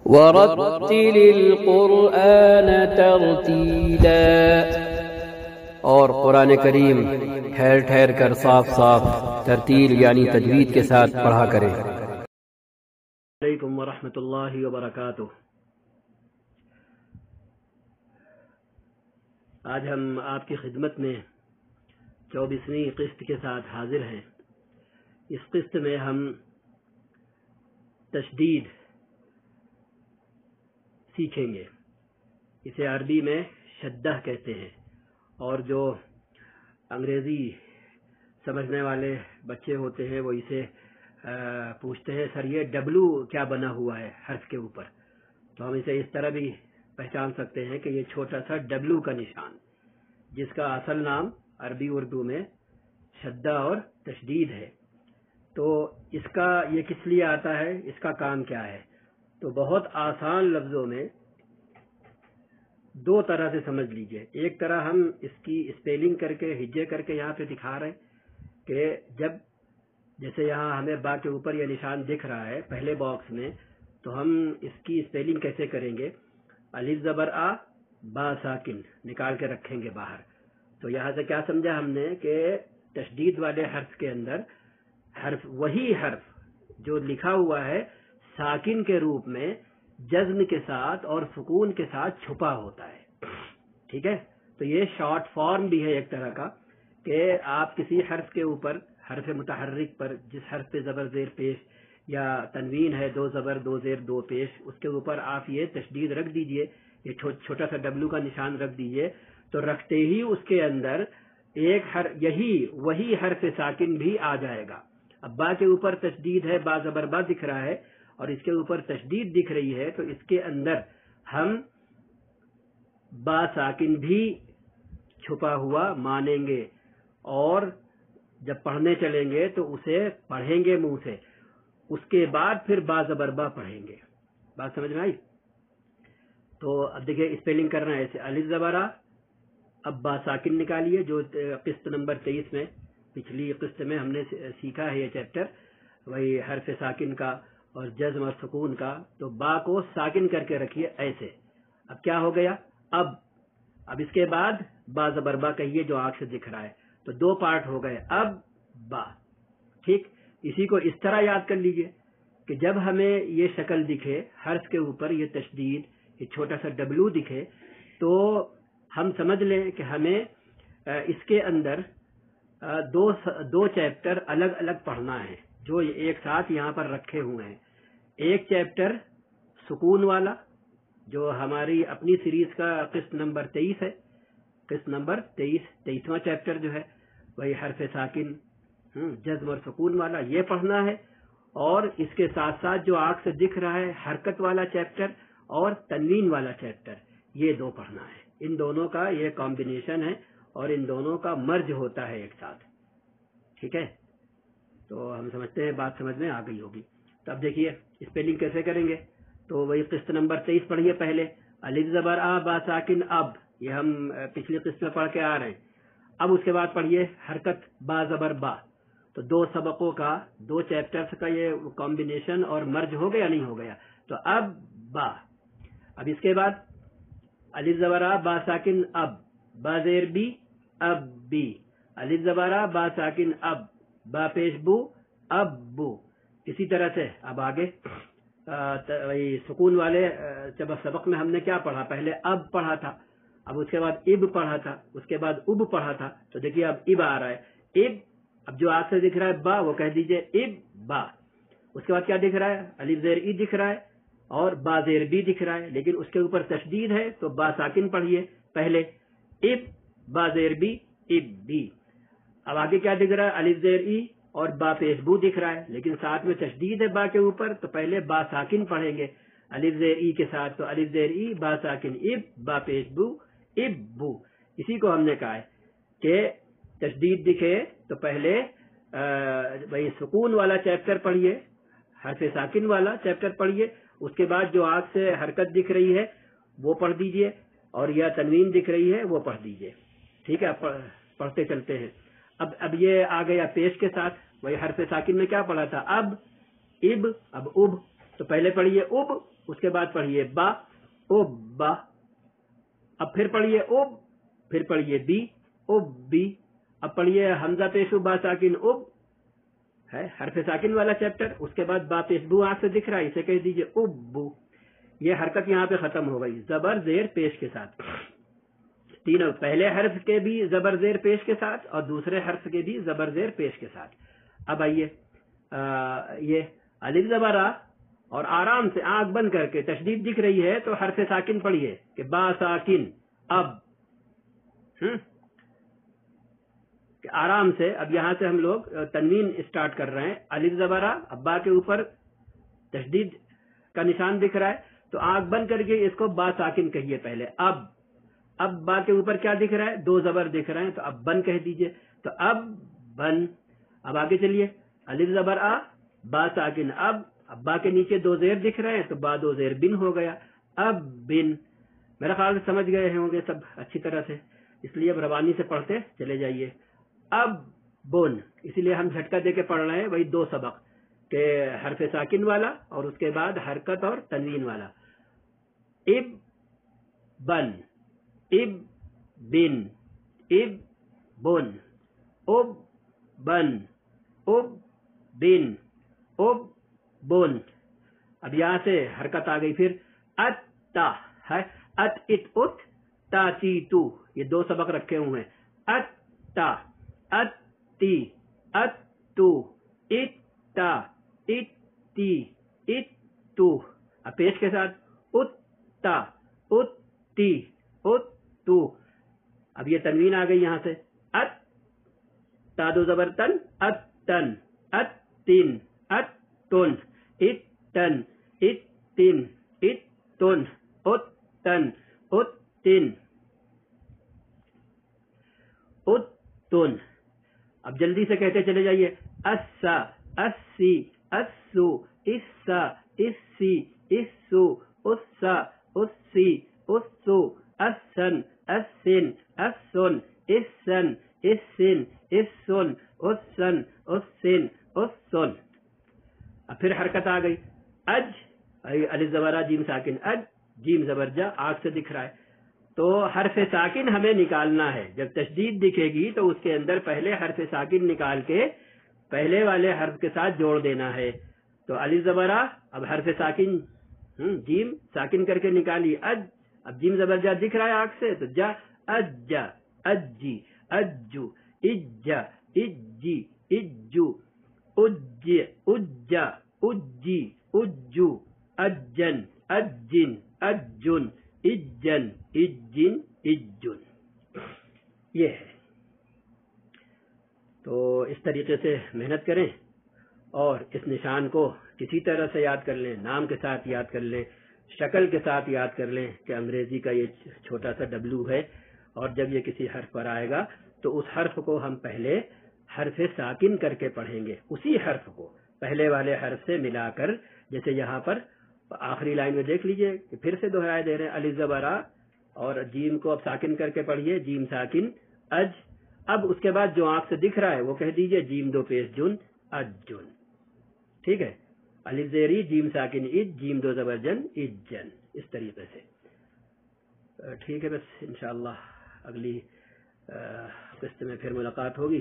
وَرَتِّلِ الْقُرْآنَ تَرْتِيلًا، اور قرآن کریم ٹھہر ٹھہر کر صاف صاف ترتیل یعنی تجوید کے ساتھ پڑھا کریں۔ علیکم ورحمۃ اللہ وبرکاتہ۔ آج ہم آپ کی خدمت میں 24ویں قسط کے ساتھ حاضر ہیں۔ اس قسط میں ہم تشدید سیکھیں گے۔ اسے عربی میں شدہ کہتے ہیں، اور جو انگریزی سمجھنے والے بچے ہوتے ہیں وہ اسے پوچھتے ہیں سر یہ ڈبلو کیا بنا ہوا ہے حرف کے اوپر، تو ہم اسے اس طرح بھی پہچان سکتے ہیں کہ یہ چھوٹا سا ڈبلو کا نشان، جس کا اصل نام عربی اردو میں شدہ اور تشدید ہے۔ تو اس کا یہ کس لیے آتا ہے، اس کا کام کیا ہے؟ تو بہت آسان لفظوں میں دو طرح سے سمجھ لیجئے۔ ایک طرح ہم اس کی اسپیلنگ کر کے ہجے کر کے یہاں پہ دکھا رہے ہیں کہ جب جیسے یہاں ہمیں با کے اوپر یہ نشان دکھ رہا ہے پہلے باکس میں، تو ہم اس کی اسپیلنگ کیسے کریں گے؟ الف زبر آ با ساکن نکال کے رکھیں گے باہر۔ تو یہاں سے کیا سمجھا ہم نے کہ تشدید والے حرف کے اندر وہی حرف جو لکھا ہوا ہے ساکن کے روپ میں جزم کے ساتھ اور سکون کے ساتھ چھپا ہوتا ہے، ٹھیک ہے؟ تو یہ شارٹ فارم بھی ہے ایک طرح کا کہ آپ کسی حرف کے اوپر، حرف متحرک پر، جس حرف پہ زبر زیر پیش یا تنوین ہے، دو زبر دو زیر دو پیش، اس کے اوپر آپ یہ تشدید رکھ دیجئے، یہ چھوٹا سا ڈبلو کا نشان رکھ دیجئے، تو رکھتے ہی اس کے اندر ایک وہی حرف ساکن بھی آ جائے گا۔ اب با کے اوپر تشدید ہے، با زبر با دکھ رہا ہے اور اس کے اوپر تشدید دکھ رہی ہے، تو اس کے اندر ہم با ساکن بھی چھپا ہوا مانیں گے، اور جب پڑھنے چلیں گے تو اسے پڑھیں گے منہ سے، اس کے بعد پھر با زبر با پڑھیں گے۔ بات سمجھ میں آئی؟ تو اب دیکھیں اسپیلنگ کرنا ہے ایسے، الف زبر آ، اب با ساکن نکالیے، جو قسط نمبر 23 میں، پچھلی قسط میں ہم نے سیکھا ہے یہ چیپٹر، وہی حرف ساکن کا اور جزم اور سکون کا۔ تو با کو ساکن کر کے رکھیے ایسے۔ اب کیا ہو گیا؟ اب اس کے بعد با زبر با کہیے جو آنکھ سے دکھ رہا ہے، تو دو پارٹ ہو گئے، اب با، ٹھیک؟ اسی کو اس طرح یاد کر لیجئے کہ جب ہمیں یہ شکل دکھے حرف کے اوپر، یہ تشدید، یہ چھوٹا سا ڈبلو دکھے، تو ہم سمجھ لیں کہ ہمیں اس کے اندر دو چیپٹر الگ الگ پڑھنا ہے جو ایک ساتھ یہاں پر رکھے ہوئے ہیں۔ ایک چیپٹر سکون والا جو ہماری اپنی سیریز کا قسط نمبر 23 ہے، قسط نمبر 23واں چیپٹر جو ہے وہی حرف ساکن، جزم اور سکون والا، یہ پڑھنا ہے۔ اور اس کے ساتھ ساتھ جو آنکھ سے دکھ رہا ہے حرکت والا چیپٹر اور تنوین والا چیپٹر، یہ دو پڑھنا ہے۔ ان دونوں کا یہ کمبینیشن ہے اور ان دونوں کا مرج ہوتا ہے ایک ساتھ، ٹھیک ہے؟ تو ہم سمجھتے ہیں بات سمجھ میں آ گئی ہوگی۔ تو اب دیکھیے اسپیلنگ کیسے کریں گے؟ تو وہی قسط نمبر 23 پڑھیے پہلے، الف زبر آ با ساکن اب، یہ ہم پچھلی قسط میں پڑھ کے آ رہے ہیں۔ اب اس کے بعد پڑھیے حرکت با زبر با، تو دو سبقوں کا، دو چیپٹرز کا یہ کمبینیشن اور مرج ہو گیا نہیں ہو گیا؟ تو اب با، اب اس کے بعد الف زبر آ با ساکن اب، با زیر بی اب بی، الف زبر آ با ساکن اب، با پیش بو اب بو۔ اسی طرح سے اب آگے سکون والے سبق میں ہم نے کیا پڑھا؟ پہلے اب پڑھا تھا، اب اس کے بعد اب پڑھا تھا، اس کے بعد اب پڑھا تھا، تو دیکھیے اب اب آ رہا ہے، اب، اب جو آنکھ سے دکھ رہا ہے با وہ کہہ دیجئے اب با۔ اس کے بعد کیا دکھ رہا ہے؟ الف زیر ای دکھ رہا ہے اور با زیر بی دکھ رہا ہے، لیکن اس کے اوپر تشدید ہے تو با ساکن پڑھیے پہلے، اب با زیر بی اب بی۔ اب آگے کیا دکھ رہا ہے؟ الف زیر ای اور با پیش بو دکھ رہا ہے، لیکن ساتھ میں تشدید ہے با کے اوپر، تو پہلے با ساکن پڑھیں گے الف زیر ای کے ساتھ، تو الف زیر ای با ساکن اب، با پیش بو اب بو۔ اسی کو ہم نے کہا ہے کہ تشدید دکھے تو پہلے وہی سکون والا چیپٹر پڑھیے، حرف ساکن والا چیپٹر پڑھیے، اس کے بعد جو آنکھ سے حرکت دکھ رہی ہے وہ پڑھ دیجئے، اور یا تنوین دکھ رہی ہے وہ پڑھ دیجئے، ٹھیک ہے؟ پڑھتے چلتے ہیں۔ اب یہ آ گیا پیش کے ساتھ، وہی حرف ساکن میں کیا پڑھا تھا؟ اب، اب، اب تو پہلے پڑھیے اب، اس کے بعد پڑھیے با، اب، اب پھر پڑھیے اب، پھر پڑھیے بی، اب بی، اب پڑھیے حمزہ پیش با ساکن اب ہے حرف ساکن والا چیپٹر، اس کے بعد با پیش بو آنکھ سے دکھ رہا ہے، اسے کہہ دیجئے ابو. یہ حرکت یہاں پہ ختم ہو گئی زبر زیر پیش کے ساتھ. تینوں پہلے حرف کے بھی زبر زیر پیش کے ساتھ اور دوسرے حرف کے بھی زبر زیر پیش کے ساتھ. اب آئیے یہ الف زبر آ اور آرام سے آنکھ بند کر کے تشدید دکھ رہی ہے تو حرف ساکن پڑھیے کہ با ساکن اب. آرام سے اب یہاں سے ہم لوگ تنوین اسٹارٹ کر رہے ہیں. الف زبر آ، اب با کے اوپر تشدید کا نشان دکھ رہا ہے تو آنکھ بند کر کے اس کو با ساکن کہیے پہلے. اب با کے اوپر کیا دکھ رہا ہے؟ دو زبر دکھ رہے ہیں تو اب بن کہہ دیجئے. تو اب بن. اب آگے چلیے الف زبر آ با ساکن اب با کے نیچے دو زیر دکھ رہے ہیں تو با دو زیر بن ہو گیا. اب بن. میرا خیال سے سمجھ گئے ہوں گے سب اچھی طرح سے، اس لیے اب روانی سے پڑھتے چلے جائیے. اب بن، اسی لیے ہم جھٹکا دے کے پڑھ رہے ہیں وہی دو سبق کہ حرف ساکن والا اور اس کے بعد حرکت اور تنوین والا. اب بن، اب بن، اب بن، اب بن، اب بن، اب بن. اب یہاں سے حرکت آ گئی. پھر ات تا ہے، ات ات ات تا تی تو، یہ دو سبق رکھے ہوئے ہیں. ات تا، ات تی، ات تو، ات تا، ات تی، ات تو. اب پیش کے ساتھ ات تا، ات تی، ات تو. اب یہ تنوین آ گئی یہاں سے. ات تا دو زبر تن، ات تن، ات تین، ات تن، ات تن، ات تین، ات تن، ات تن، ات تین، ات تن. اب جلدی سے کہتے چلے جائیے. اسا، اسی، اسو، اسا، اسی، اسو، اسا، اسی، اسو، اسن، اسن، اسن، اسن، اسن، اسن، اسن، اسن، اسن. اب پھر حرکت آ گئی. اج، الف زبر آ جیم ساکن اج، جیم زبر جا آنکھ سے دکھ رہا ہے تو حرف ساکن ہمیں نکالنا ہے. جب تشدید دکھے گی تو اس کے اندر پہلے حرف ساکن نکال کے پہلے والے حرف کے ساتھ جوڑ دینا ہے. تو الف زبر آ، اب حرف ساکن جیم ساکن کر کے نکالی اج. اب جیم زبر جا دکھ رہا ہے آنکھ سے تو جا، اجا، اجی، اجو، اجا، اجی، اجو، اج، اجا، اجی، اجو، اجن، اجن، اجن، اجن، اجن، اجن. یہ ہے. تو اس طریقے سے محنت کریں اور اس نشان کو کسی طرح سے یاد کر لیں، نام کے ساتھ یاد کر لیں، شکل کے ساتھ یاد کر لیں کہ انگریزی کا یہ چھوٹا سا ڈبلو ہے اور جب یہ کسی حرف پر آئے گا تو اس حرف کو ہم پہلے حرف ساکن کر کے پڑھیں گے. اسی حرف کو پہلے والے حرف سے ملا کر، جیسے یہاں پر آخری لائن میں دیکھ لیجئے کہ پھر سے دہرائے دے رہے ہیں الف زبر آ اور جیم کو اب ساکن کر کے پڑھیے جیم ساکن اج. اب اس کے بعد جو آنکھ سے دکھ رہا ہے وہ کہہ دیجئے جیم دو پیش جن اجن. ٹھیک ہے. الف زیری جیم ساکن اج، جیم دو زبر جن اجن. اس طریقے سے ٹھیک ہے. بس انشاءاللہ اگلی قسط میں پھر ملاقات ہوگی.